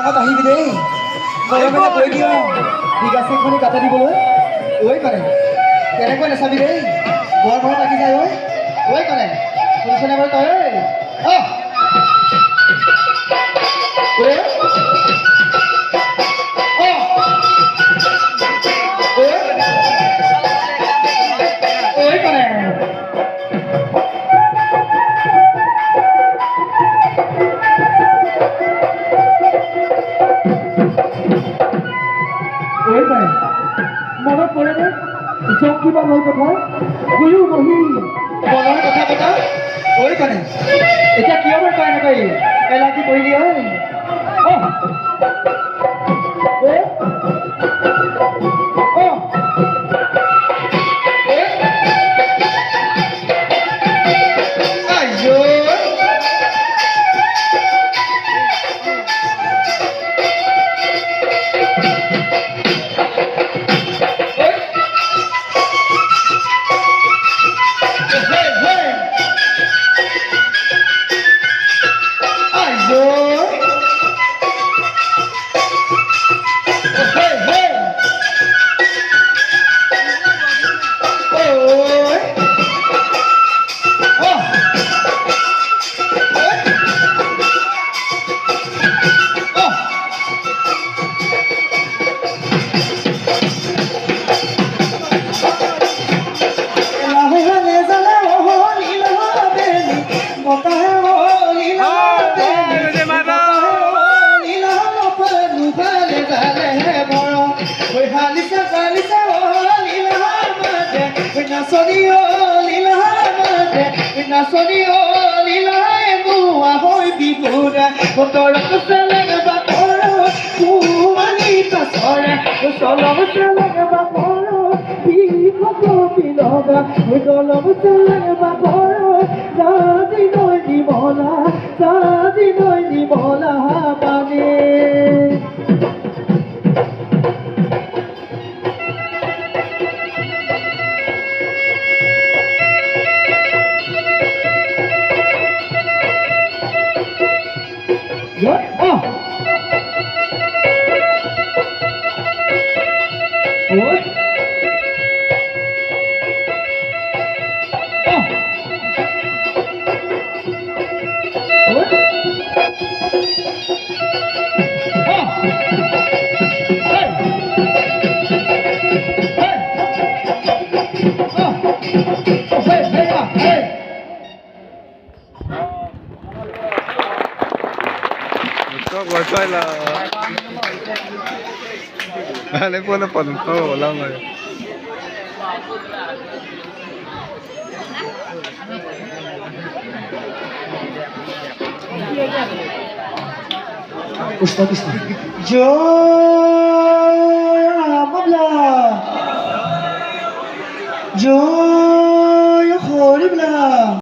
কাষত আহিবি দেই গৰমে কৈ দিয় বিগাচিখনি কাটা দিবলৈ ঐ কৰে কেনেকৈ নাচাবি দেই বৰ ভয় লাগি যায় ঐ কৰে শুনিছনে বাৰু তই মনত পৰেনে কিবা হ'ল কথা গুৰু বহি মনৰ কথা পতা ঐ কনে এতিয়া কিয় বাৰু কয় নকৰি এলাকি কৰিলি Lấy phone nó phần thô lâu rồi. Joy, holy blood.